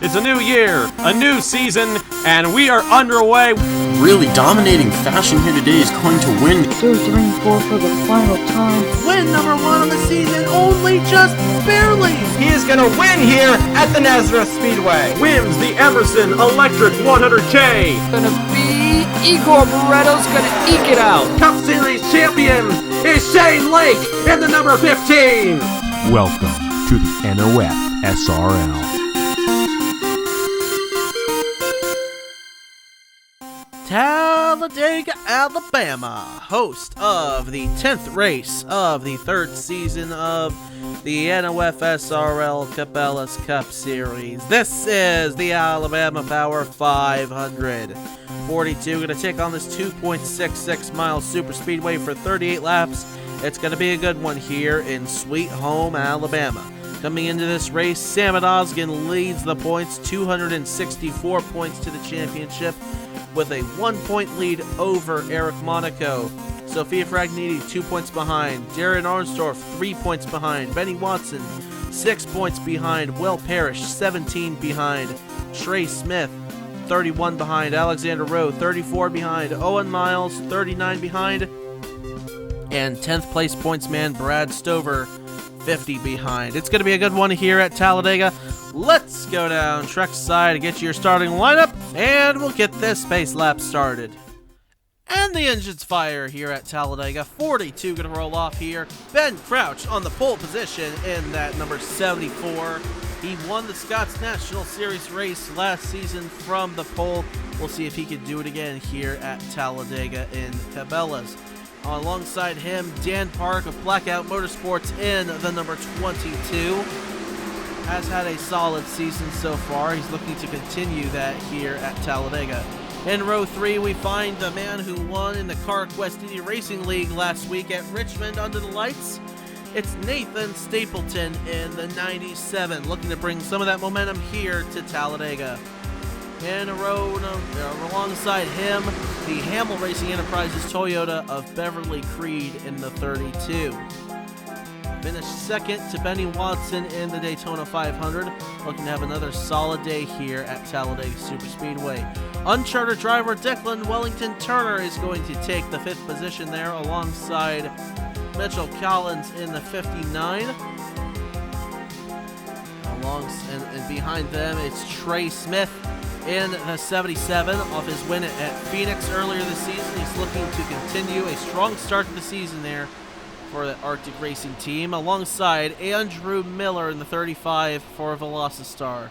It's a new year, a new season, and we are underway. Really dominating fashion here today is going to win. 2, 3, 4 for the final time. Win number 1 of the season, only just barely. He is going to win here at the NOFSRL Speedway. Wins the Emerson Electric 100K. Gonna be Igor Barretto's gonna eke it out. Cup Series champion is Shane Lake in the number 15. Welcome to the NOFSRL. Talladega, Alabama, host of the 10th race of the 3rd season of the NOFSRL Cabela's Cup Series. This is the Alabama Power 500. 42 going to take on this 2.66 mile superspeedway for 38 laps. It's going to be a good one here in Sweet Home, Alabama. Coming into this race, Sam Osgen leads the points, 264 points to the championship, with a 1-point lead over Eric Monaco. Sophia Fragnini, 2 points behind. Darren Arnsdorf, 3 points behind. Benny Watson, 6 points behind. Will Parrish, 17 behind. Trey Smith, 31 behind. Alexander Rowe, 34 behind. Owen Miles, 39 behind. And 10th place pointsman Brad Stover, 50 behind. It's going to be a good one here at Talladega. Let's go down trackside to get you your starting lineup, and we'll get this pace lap started. And the engines fire here at Talladega. 42 going to roll off here. Ben Crouch on the pole position in that number 74. He won the Scots National Series race last season from the pole. We'll see if he can do it again here at Talladega in Cabela's. Alongside him, Dan Park of Blackout Motorsports in the number 22. Has had a solid season so far. He's looking to continue that here at Talladega. In row 3, we find the man who won in the CarQuest Indy Racing League last week at Richmond under the lights. It's Nathan Stapleton in the 97, looking to bring some of that momentum here to Talladega. In a row alongside him, the Hamill Racing Enterprises Toyota of Beverly Creed in the 32. Finished second to Benny Watson in the Daytona 500, looking to have another solid day here at Talladega Superspeedway. Uncharted driver Declan Wellington Turner is going to take the 5th position there alongside Mitchell Collins in the 59. And behind them, it's Trey Smith in the 77 off his win at Phoenix earlier this season. He's looking to continue a strong start to the season there for the Arctic Racing team, alongside Andrew Miller in the 35 for Velocistar.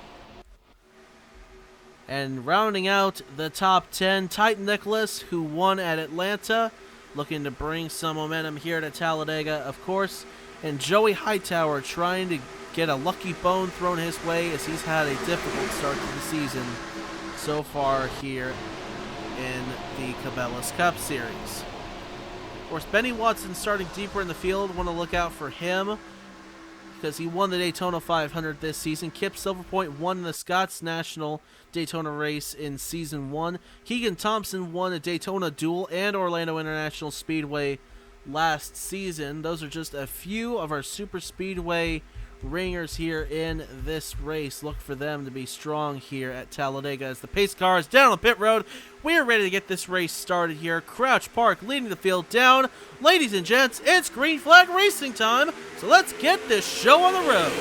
And rounding out the top 10, Titan Nicholas, who won at Atlanta, looking to bring some momentum here to Talladega, of course. And Joey Hightower trying to get a lucky bone thrown his way as he's had a difficult start to the season so far here in the Cabela's Cup Series. Of course, Benny Watson starting deeper in the field. Want to look out for him because he won the Daytona 500 this season. Kip Silverpoint won the Scots National Daytona race in Season 1. Keegan Thompson won a Daytona Dual and Orlando International Speedway last season. Those are just a few of our super speedway ringers here in this race. Look for them to be strong here at Talladega as the pace car is down on pit road. We are ready to get this race started here. Crouch Park leading the field down. Ladies and gents, it's green flag racing time, so let's get this show on the road.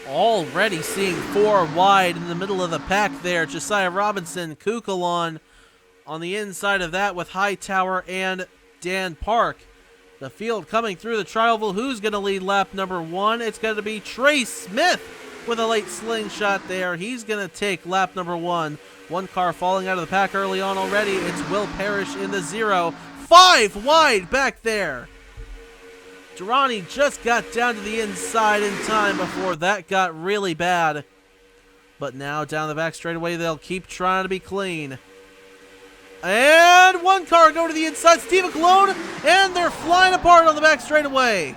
Already seeing 4 wide in the middle of the pack there. Josiah Robinson, Kukulon on the inside of that with Hightower and Dan Park. The field coming through the tri-oval. Who's going to lead lap number 1? It's going to be Trey Smith with a late slingshot there. He's going to take lap number 1. One car falling out of the pack early on already. It's Will Parrish in the 0. 5 wide back there. Durrani just got down to the inside in time before that got really bad. But now down the back straightaway, they'll keep trying to be clean. And one car going to the inside, Stephen Colon, and they're flying apart on the back straightaway.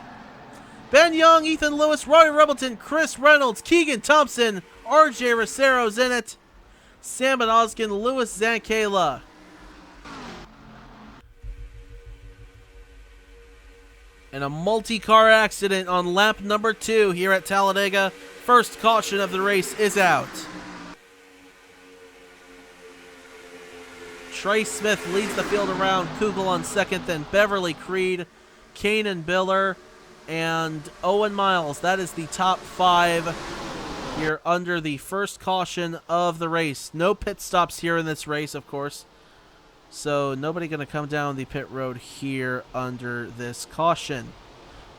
Ben Young, Ethan Lewis, Roy Rebleton, Chris Reynolds, Keegan Thompson, RJ Rocero's in it, Sam Oskin, Louis Zankela. And a multi-car accident on lap number 2 here at Talladega. First caution of the race is out. Trey Smith leads the field around, Kugel on second, then Beverly Creed, Kanan Biller, and Owen Miles. That is the top 5 here under the first caution of the race. No pit stops here in this race, of course. So nobody going to come down the pit road here under this caution.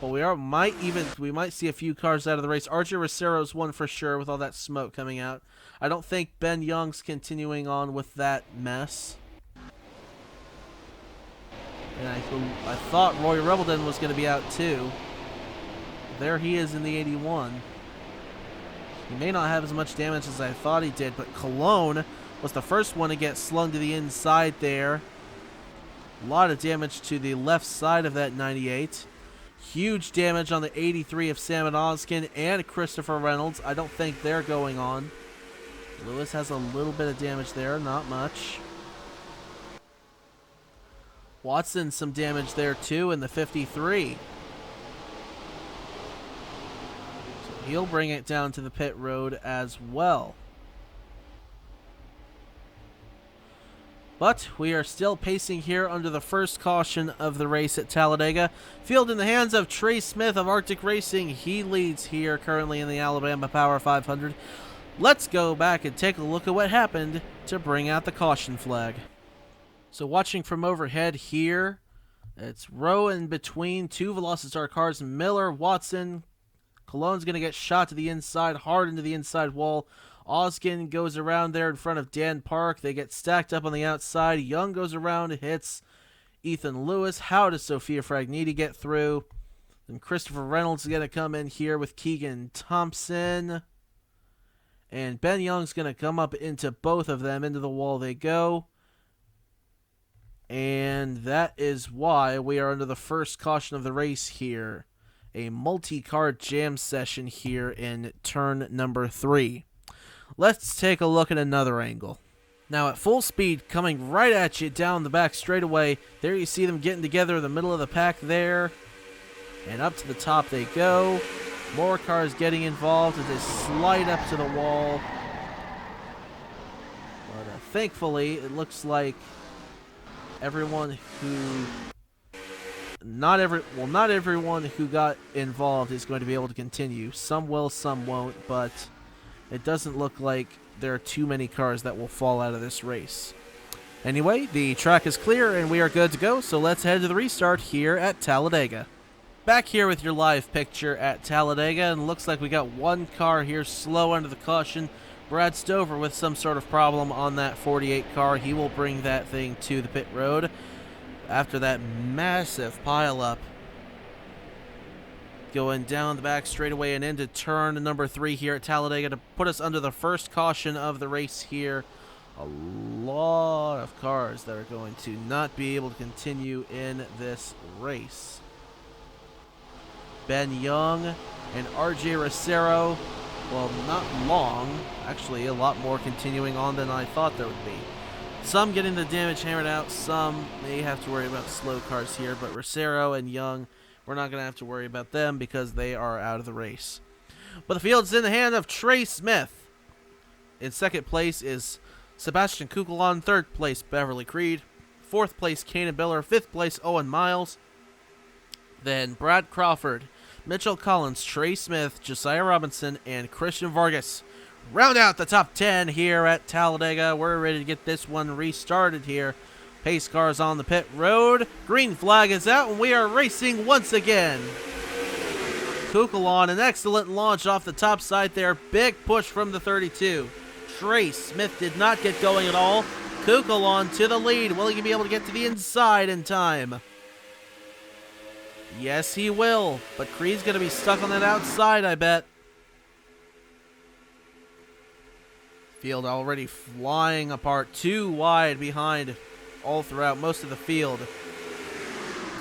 But we might see a few cars out of the race. RJ Rocero's one for sure with all that smoke coming out. I don't think Ben Young's continuing on with that mess. And I thought Roy Rebleton was going to be out too. There he is in the 81. He may not have as much damage as I thought he did, but Cologne was the first one to get slung to the inside there. A lot of damage to the left side of that 98. Huge damage on the 83 of Sam Oskin and Christopher Reynolds. I don't think they're going on. Lewis has a little bit of damage there, not much. Watson, some damage there too in the 53. So he'll bring it down to the pit road as well. But we are still pacing here under the first caution of the race at Talladega. Field in the hands of Trey Smith of Arctic Racing. He leads here currently in the Alabama Power 500. Let's go back and take a look at what happened to bring out the caution flag. So watching from overhead here, it's row in between two Velocitar cars. Miller, Watson, Cologne's going to get shot to the inside, hard into the inside wall. Oskin goes around there in front of Dan Park. They get stacked up on the outside. Young goes around, hits Ethan Lewis. How does Sophia Fragniti get through? And Christopher Reynolds is going to come in here with Keegan Thompson. And Ben Young's going to come up into both of them. Into the wall they go. And that is why we are under the first caution of the race here. A multi-car jam session here in turn number 3. Let's take a look at another angle. Now at full speed, coming right at you down the back straightaway, there you see them getting together in the middle of the pack there. And up to the top they go. More cars getting involved as they slide up to the wall. But thankfully, it looks like everyone who... Not everyone who got involved is going to be able to continue. Some will, some won't, but it doesn't look like there are too many cars that will fall out of this race. Anyway, the track is clear and we are good to go, so let's head to the restart here at Talladega. Back here with your live picture at Talladega, and looks like we got one car here slow under the caution. Brad Stover with some sort of problem on that 48 car. He will bring that thing to the pit road after that massive pileup going down the back straightaway and into turn number 3 here at Talladega to put us under the first caution of the race here. A lot of cars that are going to not be able to continue in this race. Ben Young and RJ Rocero, well, not long, actually a lot more continuing on than I thought there would be. Some getting the damage hammered out, some may have to worry about slow cars here, but Rocero and Young, we're not going to have to worry about them because they are out of the race. But the field's in the hand of Trey Smith. In second place is Sebastian Kukulon. Third place, Beverly Creed. Fourth place, Kanan Biller. Fifth place, Owen Miles. Then Brad Crawford, Mitchell Collins, Trey Smith, Josiah Robinson, and Christian Vargas round out the top 10 here at Talladega. We're ready to get this one restarted here. Pace cars on the pit road. Green flag is out, and we are racing once again. Kukulon, an excellent launch off the top side there. Big push from the 32. Trey Smith did not get going at all. Kukulon to the lead. Will he be able to get to the inside in time? Yes, he will. But Creed's going to be stuck on that outside, I bet. Field already flying apart. Too wide behind all throughout most of the field.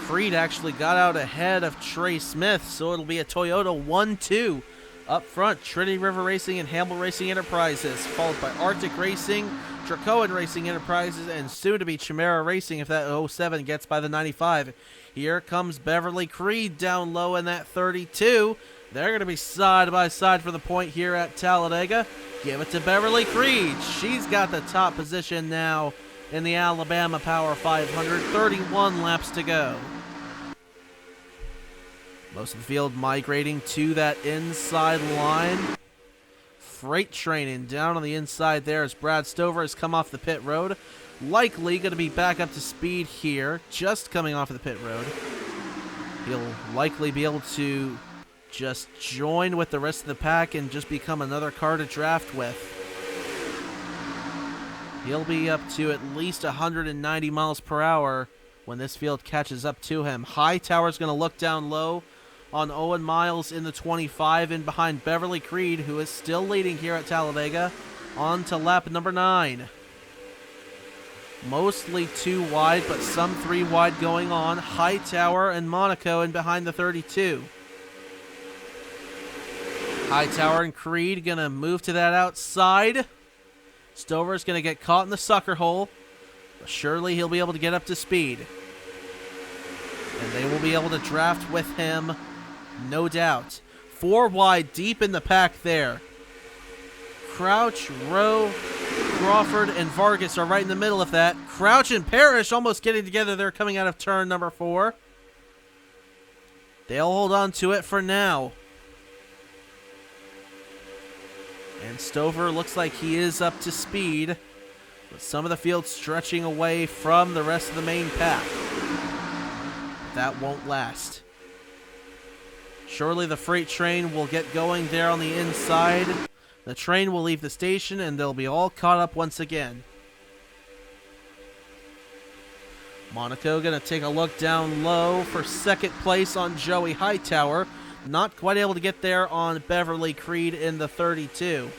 Creed actually got out ahead of Trey Smith, so it'll be a Toyota 1-2. Up front, Trinity River Racing and Hamble Racing Enterprises, followed by Arctic Racing, Dracoan Racing Enterprises, and soon to be Chimera Racing if that 07 gets by the 95. Here comes Beverly Creed down low in that 32. They're going to be side by side for the point here at Talladega. Give it to Beverly Creed. She's got the top position now in the Alabama Power 500. 31 laps to go. Most of the field migrating to that inside line. Freight training down on the inside there as Brad Stover has come off the pit road. Likely going to be back up to speed here, just coming off of the pit road. He'll likely be able to just join with the rest of the pack and just become another car to draft with. He'll be up to at least 190 miles per hour when this field catches up to him. Hightower's going to look down low on Owen Miles in the 25 in behind Beverly Creed, who is still leading here at Talladega, on to lap number 9. Mostly 2 wide, but some 3 wide going on. Hightower and Monaco in behind the 32. Hightower and Creed going to move to that outside. Stover's going to get caught in the sucker hole, but surely he'll be able to get up to speed. And they will be able to draft with him, no doubt. 4 wide deep in the pack there. Crouch, Rowe, Crawford, and Vargas are right in the middle of that. Crouch and Parrish almost getting together. They're coming out of turn number 4. They'll hold on to it for now. And Stover looks like he is up to speed, with some of the field stretching away from the rest of the main pack. That won't last. Surely the freight train will get going there on the inside. The train will leave the station and they'll be all caught up once again. Monaco going to take a look down low for second place on Joey Hightower. Not quite able to get there on Beverly Creed in the 32.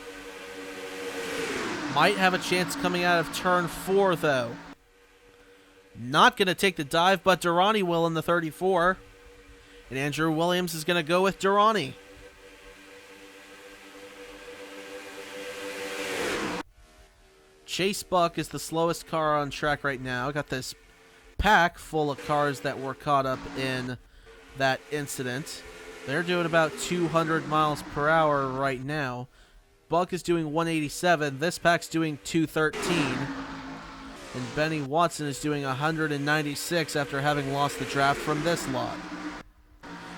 Might have a chance coming out of turn 4, though. Not going to take the dive, but Durrani will in the 34. And Andrew Williams is going to go with Durrani. Chase Buck is the slowest car on track right now. Got this pack full of cars that were caught up in that incident. They're doing about 200 miles per hour right now. Buck is doing 187. This pack's doing 213. And Benny Watson is doing 196 after having lost the draft from this lot.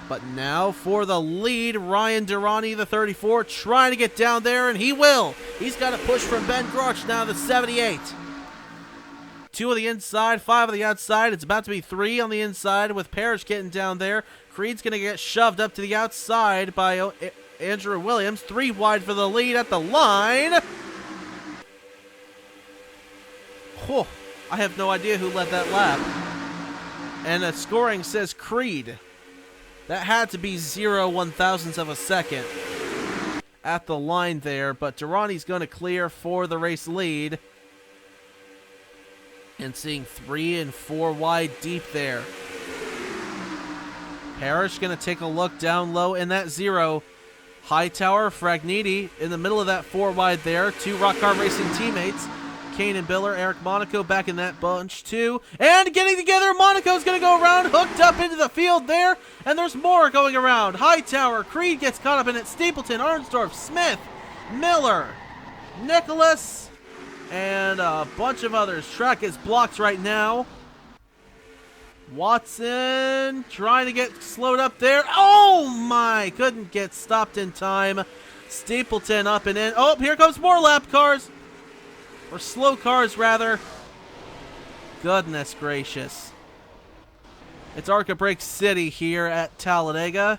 But now for the lead, Ryan Durrani, the 34, trying to get down there, and he will. He's got a push from Ben Grutch now, the 78. 2 on the inside, 5 on the outside. It's about to be 3 on the inside with Parrish getting down there. Creed's going to get shoved up to the outside by Andrew Williams. 3 wide for the lead at the line. Whew, I have no idea who led that lap. And the scoring says Creed. That had to be 0.001 of a second at the line there, but Durrani's going to clear for the race lead. And seeing 3 and 4 wide deep there. Parrish going to take a look down low in that 0. Hightower, Fragniti in the middle of that 4 wide there. 2 Rock Car Racing teammates. Kane and Biller, Eric Monaco back in that bunch too. And getting together, Monaco's going to go around, hooked up into the field there. And there's more going around. Hightower, Creed gets caught up in it. Stapleton, Arnsdorf, Smith, Miller, Nicholas, and a bunch of others. Track is blocked right now. Watson trying to get slowed up there. Oh my, couldn't get stopped in time. Stapleton up and in. Oh, here comes more lap cars. Or slow cars, rather. Goodness gracious. It's Arca Break City here at Talladega.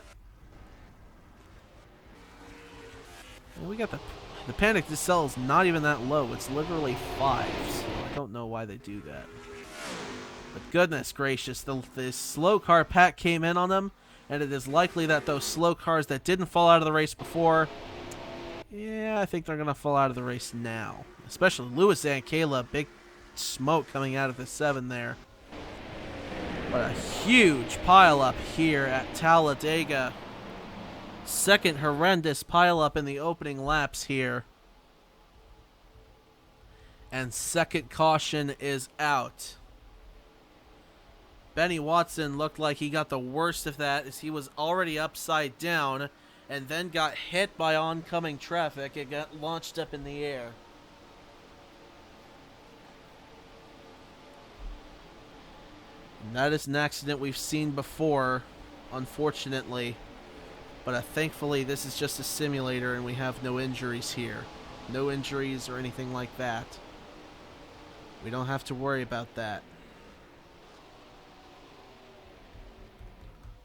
And we got the panic to sell is not even that low. It's literally 5. So I don't know why they do that. But goodness gracious, the slow car pack came in on them, and it is likely that those slow cars that didn't fall out of the race before, yeah, I think they're going to fall out of the race now. Especially Lewis and Caleb, big smoke coming out of the 7 there. What a huge pileup here at Talladega. Second horrendous pileup in the opening laps here. And second caution is out. Benny Watson looked like he got the worst of that as he was already upside down and then got hit by oncoming traffic. It got launched up in the air. And that is an accident we've seen before, unfortunately. But thankfully, this is just a simulator and we have no injuries here. No injuries or anything like that. We don't have to worry about that.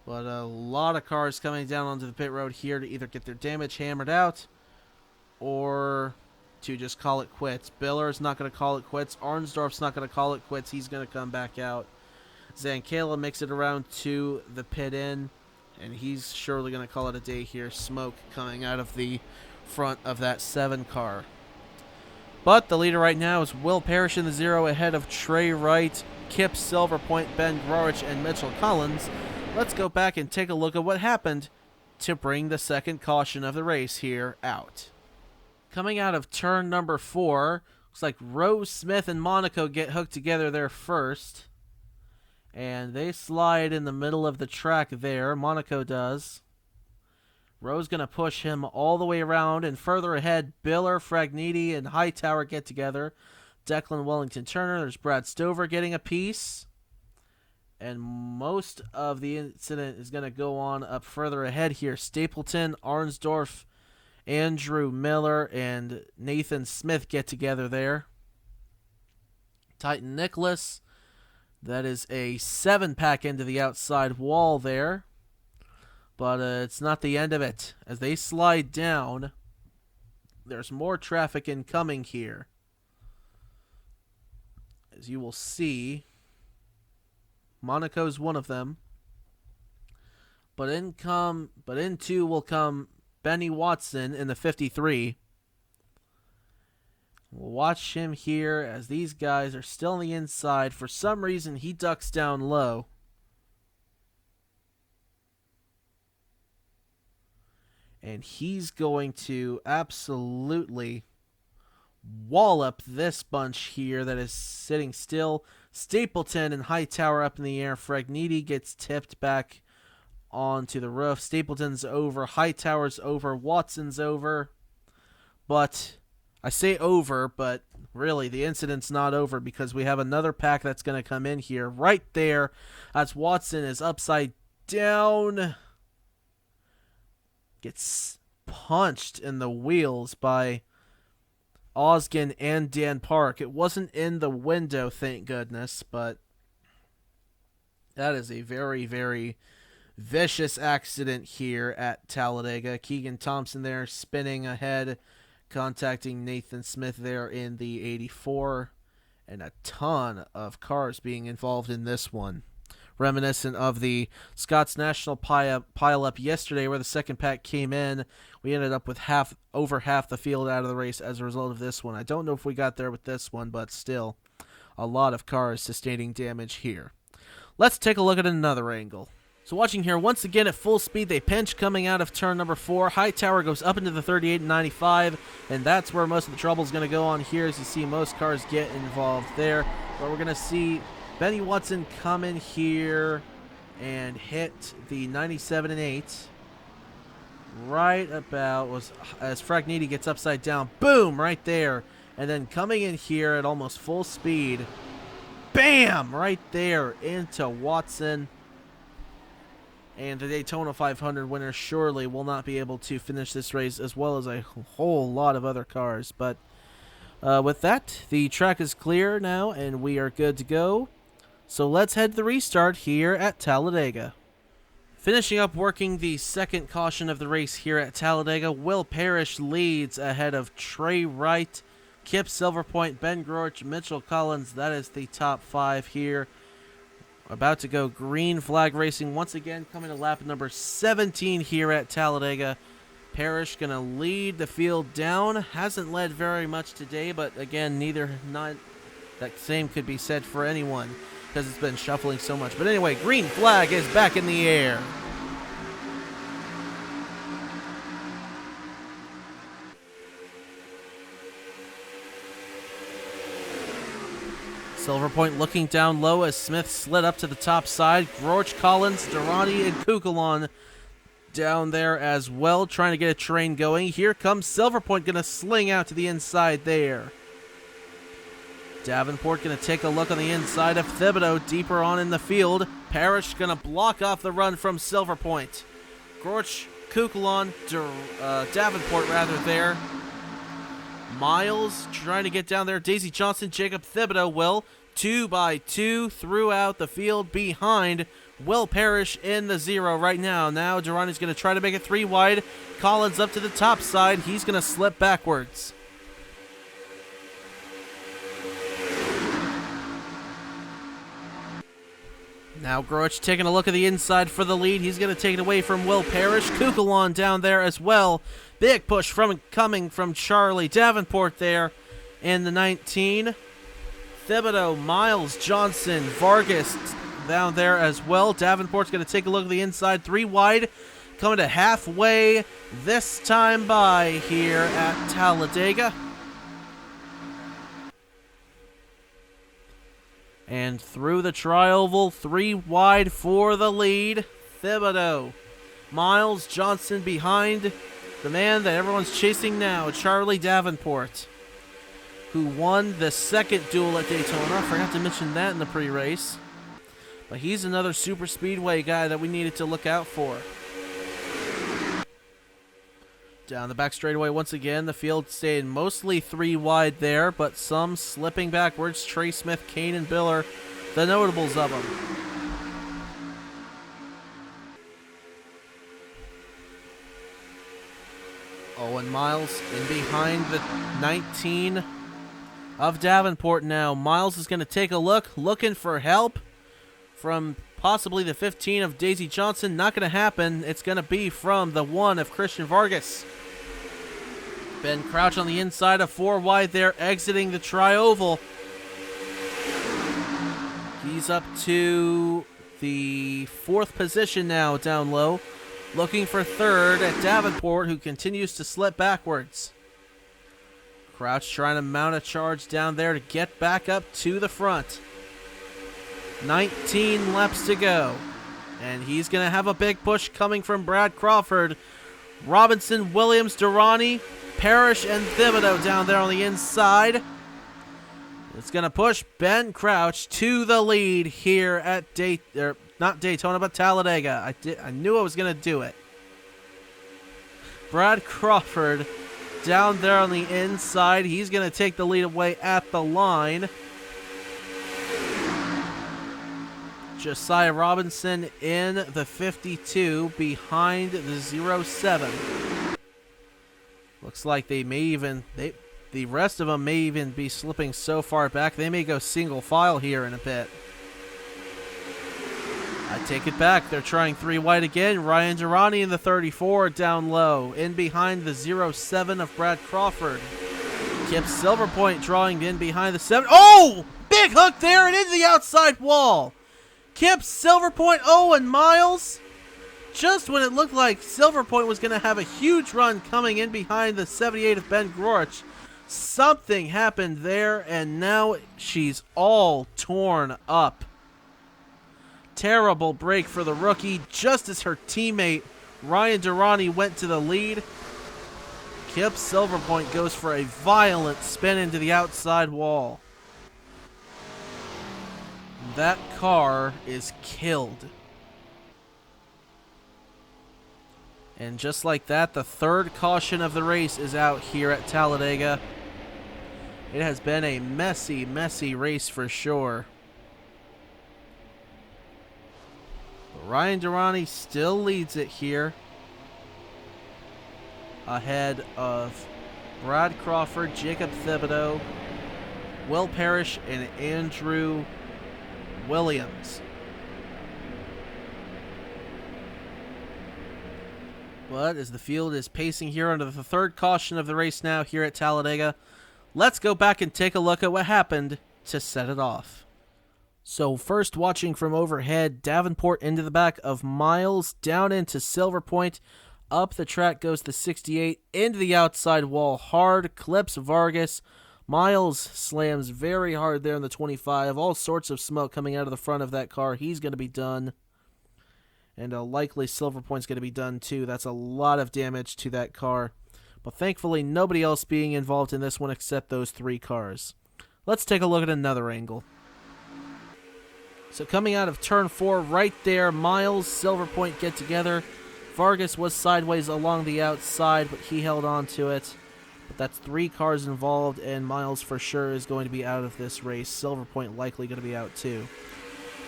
But a lot of cars coming down onto the pit road here to either get their damage hammered out or to just call it quits. Biller's not going to call it quits. Arnsdorf's not going to call it quits. He's going to come back out. Zankala makes it around to the pit in, and he's surely going to call it a day here. Smoke coming out of the front of that 7 car. But the leader right now is Will Parrish in the 0 ahead of Trey Wright, Kip Silverpoint, Ben Grorich, and Mitchell Collins. Let's go back and take a look at what happened to bring the second caution of the race here out. Coming out of turn number 4, looks like Rose Smith and Monaco get hooked together there first. And they slide in the middle of the track there. Monaco does. Rose going to push him all the way around, and further ahead, Biller, Fragniti, and Hightower get together. Declan Wellington Turner, there's Brad Stover getting a piece. And most of the incident is going to go on up further ahead here. Stapleton, Arnsdorf, Andrew Miller, and Nathan Smith get together there. Titan Nicholas, that is a 7-pack into the outside wall there. But it's not the end of it. As they slide down, there's more traffic incoming here. As you will see, Monaco's one of them. But in 2 will come Benny Watson in the 53. We'll watch him here as these guys are still on the inside. For some reason, he ducks down low. And he's going to absolutely wallop this bunch here that is sitting still. Stapleton and Hightower up in the air. Fragniti gets tipped back onto the roof. Stapleton's over. Hightower's over. Watson's over. But I say over, but really the incident's not over because we have another pack that's going to come in here right there as Watson is upside down. Gets punched in the wheels by Osgen and Dan Park. It wasn't in the window, thank goodness, but that is a very, very vicious accident here at Talladega. Keegan Thompson there spinning ahead, contacting Nathan Smith there in the 84, and a ton of cars being involved in this one. Reminiscent of the Scots National pile-up yesterday where the second pack came in. We ended up with over half the field out of the race as a result of this one. I don't know if we got there with this one, but still a lot of cars sustaining damage here. Let's take a look at another angle. So watching here, once again at full speed, they pinch coming out of turn number 4. Hightower goes up into the 38 and 95, and that's where most of the trouble is going to go on here. As you see, most cars get involved there. But we're going to see Benny Watson come in here and hit the 97 and 8 right about as Fragniti gets upside down. Boom! Right there. And then coming in here at almost full speed. Bam! Right there into Watson. And the Daytona 500 winner surely will not be able to finish this race as well as a whole lot of other cars. But with that, the track is clear now and we are good to go. So let's head to the restart here at Talladega. Finishing up working the second caution of the race here at Talladega, Will Parrish leads ahead of Trey Wright, Kip Silverpoint, Ben Grorch, Mitchell Collins. That is the top 5 here. About to go green flag racing once again, coming to lap number 17 here at Talladega. Parrish gonna lead the field down. Hasn't led very much today, but again, that same could be said for anyone because it's been shuffling so much. But anyway, green flag is back in the air. Silver Point looking down low as Smith slid up to the top side. Groarch, Collins, Durrani, and Kukulon down there as well, trying to get a train going. Here comes Silver Point, going to sling out to the inside there. Davenport going to take a look on the inside of Thibodeau, deeper on in the field. Parrish going to block off the run from Silver Point. Groarch, Kukulon, Davenport rather there. Miles trying to get down there. Daisy Johnson, Jacob Thibodeau will 2 by 2 throughout the field behind Will Parrish in the 0 right now. Now Durrani's going to try to make it 3 wide. Collins up to the top side. He's going to slip backwards. Now Groarch taking a look at the inside for the lead. He's going to take it away from Will Parrish. Kukulon down there as well. Big push coming from Charlie Davenport there in the 19. Thibodeau, Miles, Johnson, Vargas down there as well. Davenport's going to take a look at the inside. 3 wide. Coming to halfway this time by here at Talladega. And through the tri-oval, 3 wide for the lead. Thibodeau, Miles, Johnson behind the man that everyone's chasing now, Charlie Davenport, who won the second duel at Daytona. I forgot to mention that in the pre-race. But he's another super speedway guy that we needed to look out for. Down the back straightaway once again, the field staying mostly 3 wide there, but some slipping backwards. Trey Smith, Kane, and Biller, the notables of them. Owen Miles in behind the 19 of Davenport now. Miles is going to take a look, looking for help from possibly the 15 of Daisy Johnson. Not going to happen. It's going to be from the 1 of Christian Vargas. Ben Crouch on the inside of 4 wide there, exiting the tri-oval. He's up to the 4th position now down low. Looking for 3rd at Davenport, who continues to slip backwards. Crouch trying to mount a charge down there to get back up to the front. 19 laps to go. And he's going to have a big push coming from Brad Crawford. Robinson, Williams, Durrani, Parrish, and Thibodeau down there on the inside. It's going to push Ben Crouch to the lead here at not Daytona, but Talladega. I knew I was going to do it. Brad Crawford down there on the inside. He's going to take the lead away at the line. Josiah Robinson in the 52 behind the 07. Looks like they may even... The rest of them may even be slipping so far back, they may go single file here in a bit. I take it back. They're trying 3 wide again. Ryan Durrani in the 34 down low. In behind the 07 of Brad Crawford. Kip Silverpoint drawing in behind the 7. Oh! Big hook there and into the outside wall. Kip Silverpoint, Owen Miles. Just when it looked like Silverpoint was going to have a huge run coming in behind the 78 of Ben Groarch, something happened there, and now she's all torn up. Terrible break for the rookie, just as her teammate Ryan Durrani went to the lead. Kip Silverpoint goes for a violent spin into the outside wall. That car is killed. And just like that, the 3rd caution of the race is out here at Talladega. It has been a messy, messy race for sure. But Ryan Durrani still leads it here, ahead of Brad Crawford, Jacob Thibodeau, Will Parrish, and Andrew Williams. But as the field is pacing here under the third caution of the race now here at Talladega, let's go back and take a look at what happened to set it off. So first, watching from overhead, Davenport into the back of Miles, down into Silver Point, up the track goes the 68, into the outside wall hard, clips Vargas. Miles slams very hard there in the 25, all sorts of smoke coming out of the front of that car. He's going to be done. And likely Silver Point's going to be done too. That's a lot of damage to that car. But thankfully, nobody else being involved in this one except those 3 cars. Let's take a look at another angle. So coming out of turn 4, right there, Miles, Silver Point get together. Vargas was sideways along the outside, but he held on to it. But that's 3 cars involved, and Miles for sure is going to be out of this race. Silver Point likely going to be out too.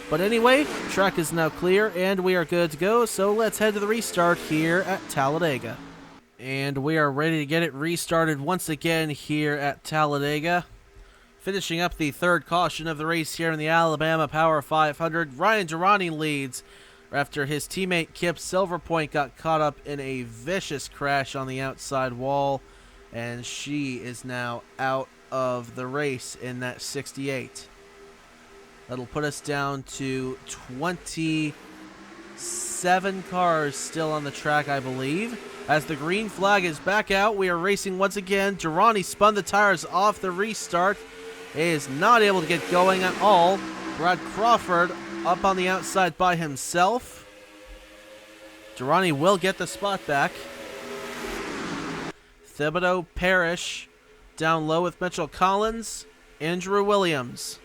But anyway, track is now clear, and we are good to go, so let's head to the restart here at Talladega. And we are ready to get it restarted once again here at Talladega. Finishing up the third caution of the race here in the Alabama Power 500, Ryan Durrani leads after his teammate Kip Silver Point got caught up in a vicious crash on the outside wall, and she is now out of the race in that 68. That'll put us down to 27 cars still on the track, I believe. As the green flag is back out, we are racing once again. Durrani spun the tires off the restart. He is not able to get going at all. Brad Crawford up on the outside by himself. Durrani will get the spot back. Thibodeau, Parrish down low with Mitchell Collins. Andrew Williams.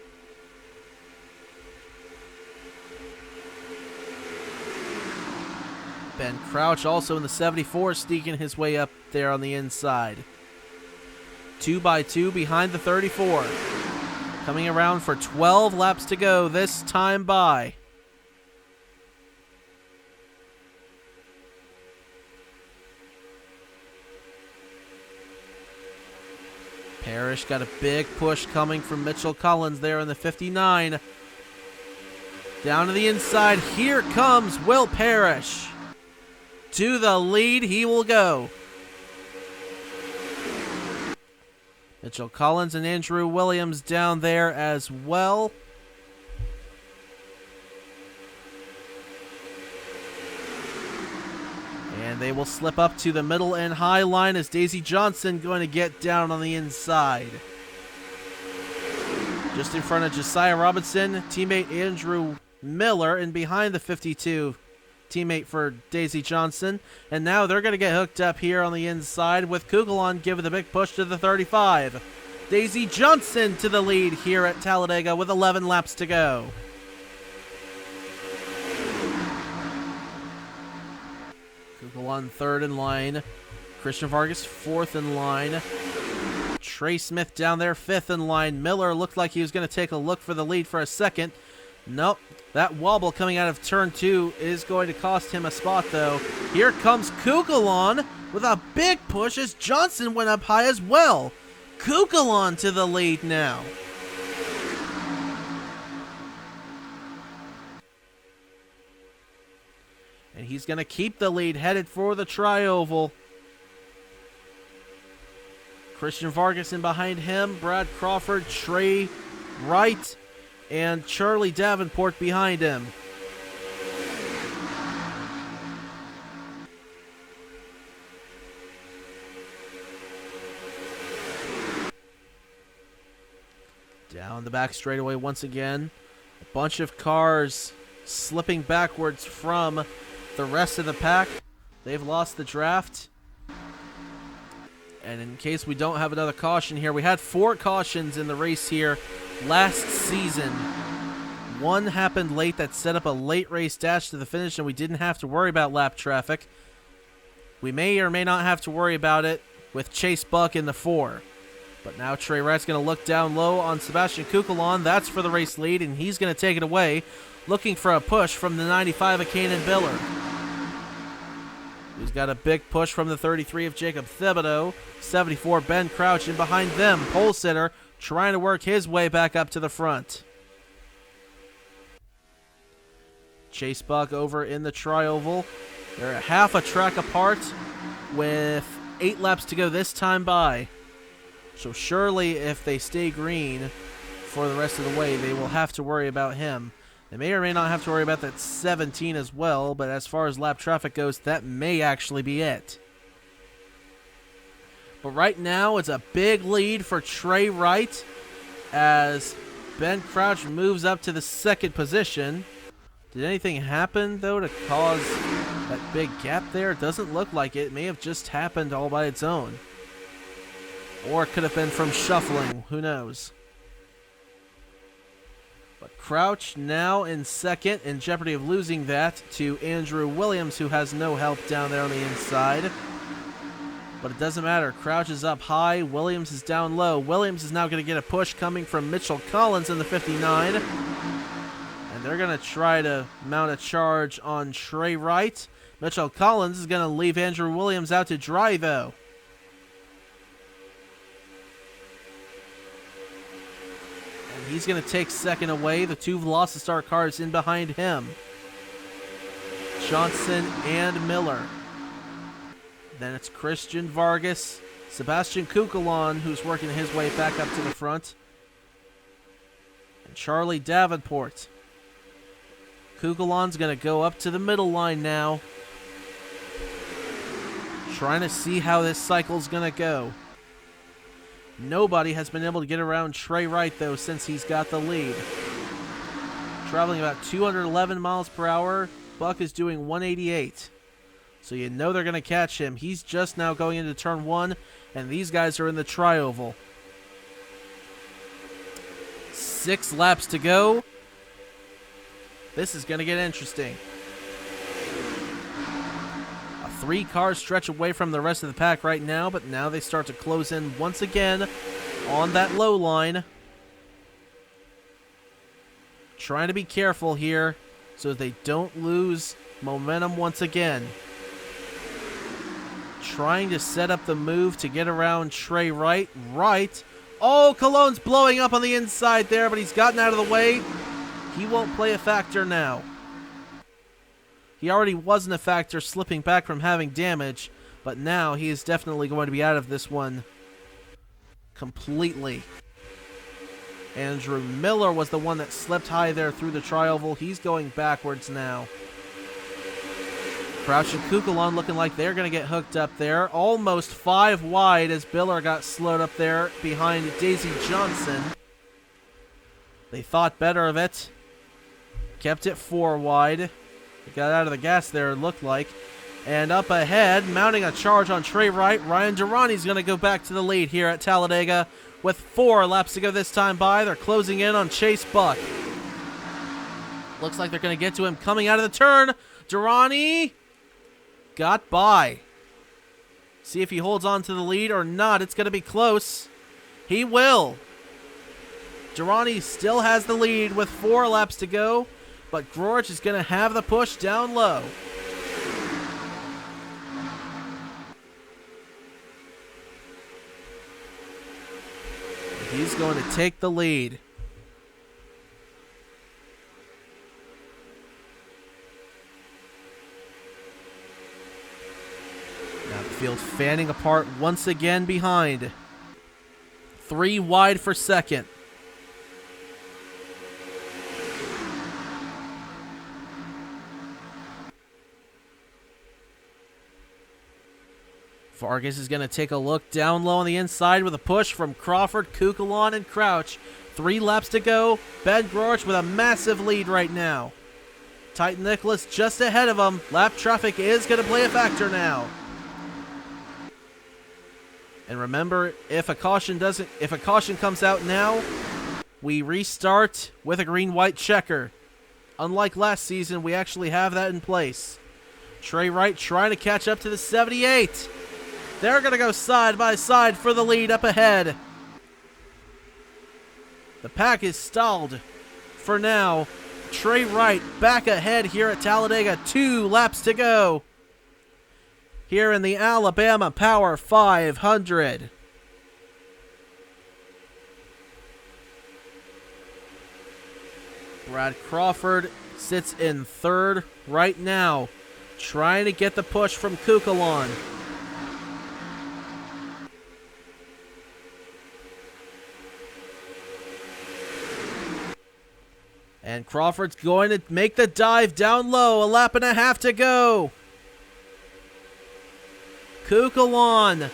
Ben Crouch also in the 74, sneaking his way up there on the inside. 2 by 2 behind the 34. Coming around for 12 laps to go this time by. Parrish got a big push coming from Mitchell Collins there in the 59. Down to the inside. Here comes Will Parrish. To the lead he will go. Mitchell Collins and Andrew Williams down there as well. And they will slip up to the middle and high line as Daisy Johnson going to get down on the inside. Just in front of Josiah Robinson, teammate Andrew Miller, and behind the 52, teammate for Daisy Johnson. And now they're going to get hooked up here on the inside with Kugelon giving the big push to the 35. Daisy Johnson to the lead here at Talladega with 11 laps to go. Kugelon third in line. Christian Vargas fourth in line. Trey Smith down there fifth in line. Miller looked like he was going to take a look for the lead for a second. Nope. That wobble coming out of turn 2 is going to cost him a spot, though. Here comes Kugelon with a big push as Johnson went up high as well. Kugelon to the lead now. And he's going to keep the lead, headed for the tri-oval. Christian Vargas in behind him. Brad Crawford, Trey Wright, and Charlie Davenport behind him. Down the back straightaway once again. A bunch of cars slipping backwards from the rest of the pack. They've lost the draft. And in case we don't have another caution here, we had 4 cautions in the race here last season. One happened late that set up a late race dash to the finish, and we didn't have to worry about lap traffic. We may or may not have to worry about it with Chase Buck in the 4. But now Trey Wright's going to look down low on Sebastian Kugelon. That's for the race lead, and he's going to take it away, looking for a push from the 95 of Kanan Biller. He's got a big push from the 33 of Jacob Thibodeau. 74 Ben Crouch, and behind them, pole sitter trying to work his way back up to the front. Chase Buck over in the tri-oval. They're a half a track apart with 8 laps to go this time by. So surely if they stay green for the rest of the way, they will have to worry about him. They may or may not have to worry about that 17 as well, but as far as lap traffic goes, that may actually be it. But right now, it's a big lead for Trey Wright as Ben Crouch moves up to the 2nd position. Did anything happen, though, to cause that big gap there? It doesn't look like it. It may have just happened all by its own. Or it could have been from shuffling. Who knows? But Crouch now in 2nd, in jeopardy of losing that to Andrew Williams, who has no help down there on the inside. But it doesn't matter. Crouch is up high. Williams is down low. Williams is now going to get a push coming from Mitchell Collins in the 59. And they're going to try to mount a charge on Trey Wright. Mitchell Collins is going to leave Andrew Williams out to dry, though. He's going to take 2nd away. The 2 Velocity cars in behind him. Johnson and Miller. Then it's Christian Vargas, Sebastian Kukulon, who's working his way back up to the front, and Charlie Davenport. Kukulon's going to go up to the middle line now, trying to see how this cycle's going to go. Nobody has been able to get around Trey Wright, though, since he's got the lead. Traveling about 211 miles per hour. Buck is doing 188. So you know they're going to catch him. He's just now going into turn 1, and these guys are in the tri-oval. 6 laps to go. This is going to get interesting. A 3-car stretch away from the rest of the pack right now, but now they start to close in once again on that low line. Trying to be careful here so they don't lose momentum once again. Trying to set up the move to get around Trey Wright. Oh, Cologne's blowing up on the inside there, but he's gotten out of the way. He won't play a factor now. He already wasn't a factor, slipping back from having damage, but now he is definitely going to be out of this one completely. Andrew Miller was the one that slipped high there through the tri-oval. He's going backwards now. Crouch and Kukulon looking like they're going to get hooked up there. Almost 5 wide as Biller got slowed up there behind Daisy Johnson. They thought better of it. Kept it 4 wide. They got out of the gas there, it looked like. And up ahead, mounting a charge on Trey Wright, Ryan Durrani's going to go back to the lead here at Talladega with 4 laps to go this time by. They're closing in on Chase Buck. Looks like they're going to get to him coming out of the turn. Durrani got by. See if he holds on to the lead or not. It's going to be close. He will. Durrani still has the lead with 4 laps to go, but Grorich is going to have the push down low. He's going to take the lead. Now the field fanning apart once again behind. 3 wide for second. Vargas is going to take a look down low on the inside with a push from Crawford, Kukulon, and Crouch. 3 laps to go. Ben Grorich with a massive lead right now. Titan Nicholas just ahead of him. Lap traffic is going to play a factor now. And remember, if a caution comes out now, we restart with a green-white checker. Unlike last season, we actually have that in place. Trey Wright trying to catch up to the 78. They're going to go side by side for the lead up ahead. The pack is stalled for now. Trey Wright back ahead here at Talladega. 2 laps to go here in the Alabama Power 500. Brad Crawford sits in 3rd right now. trying to get the push from Kukulon. And Crawford's going to make the dive down low. A lap and a half to go. Kukulon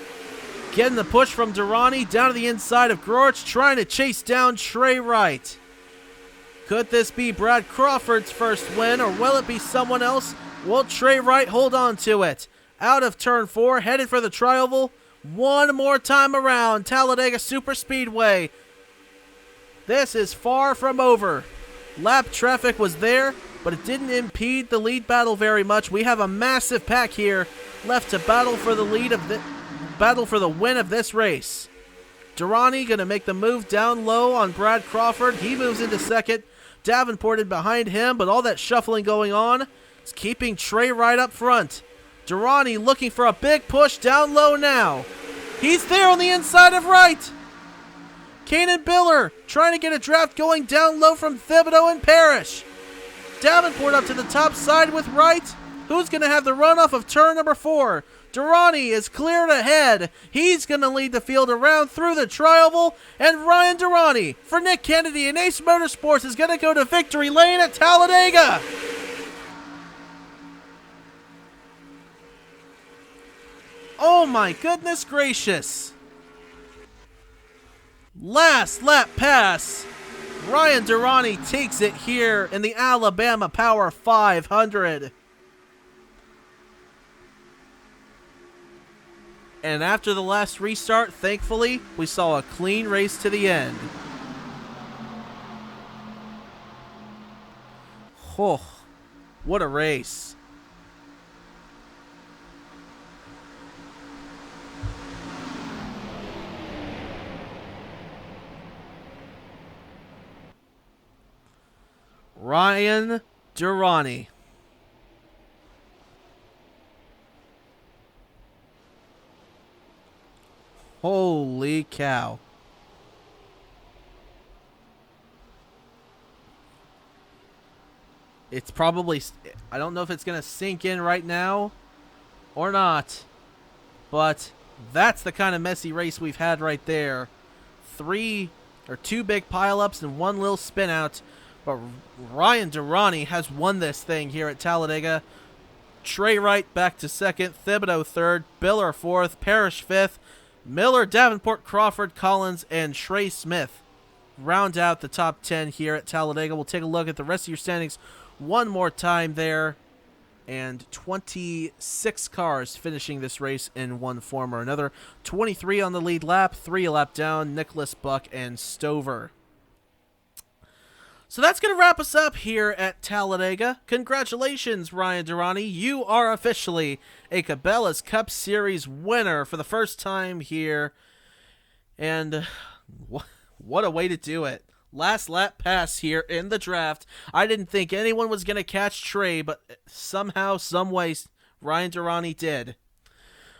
getting the push from Durrani down to the inside of Grorch, trying to chase down Trey Wright. Could this be Brad Crawford's first win, or will it be someone else? Will Trey Wright hold on to it? Out of turn 4, headed for the tri-oval. One more time around Talladega Superspeedway. This is far from over. Lap traffic was there, but it didn't impede the lead battle very much. We have a massive pack here left to battle for the win of this race. Durrani going to make the move down low on Brad Crawford. He moves into second. Davenport in behind him, but all that shuffling going on is keeping Trey Wright up front. Durrani looking for a big push down low now. He's there on the inside of Wright. Kanan Biller trying to get a draft going down low from Thibodeau and Parrish. Davenport up to the top side with Wright. Who's going to have the runoff of turn number 4? Durrani is cleared ahead. He's going to lead the field around through the tri-oval. And Ryan Durrani for Nick Kennedy and Ace Motorsports is going to go to victory lane at Talladega. Oh my goodness gracious. Last lap pass. Ryan Durrani takes it here in the Alabama Power 500. And after the last restart, thankfully, we saw a clean race to the end. Oh, what a race. Ryan Durrani. Holy cow. It's probably, I don't know if it's going to sink in right now or not, but that's the kind of messy race we've had right there. Two big pileups and one little spin out, but Ryan Durrani has won this thing here at Talladega. Trey Wright back to second, Thibodeau third, Biller fourth, Parrish fifth, Miller, Davenport, Crawford, Collins, and Trey Smith round out the top 10 here at Talladega. We'll take a look at the rest of your standings one more time there. And 26 cars finishing this race in one form or another. 23 on the lead lap, 3 a lap down, Nicholas, Buck, and Stover. So that's going to wrap us up here at Talladega. Congratulations, Ryan Durrani. You are officially a Cabela's Cup Series winner for the first time here. And what a way to do it. Last lap pass here in the draft. I didn't think anyone was going to catch Trey, but somehow, someway, Ryan Durrani did.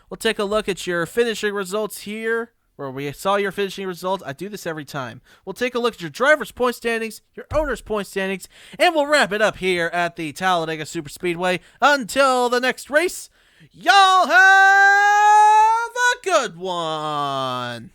We'll take a look at your finishing results here, where we saw your finishing results. I do this every time. We'll take a look at your driver's point standings, your owner's point standings, and we'll wrap it up here at the Talladega Superspeedway. Until the next race, y'all have a good one.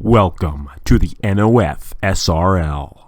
Welcome to the NOFSRL.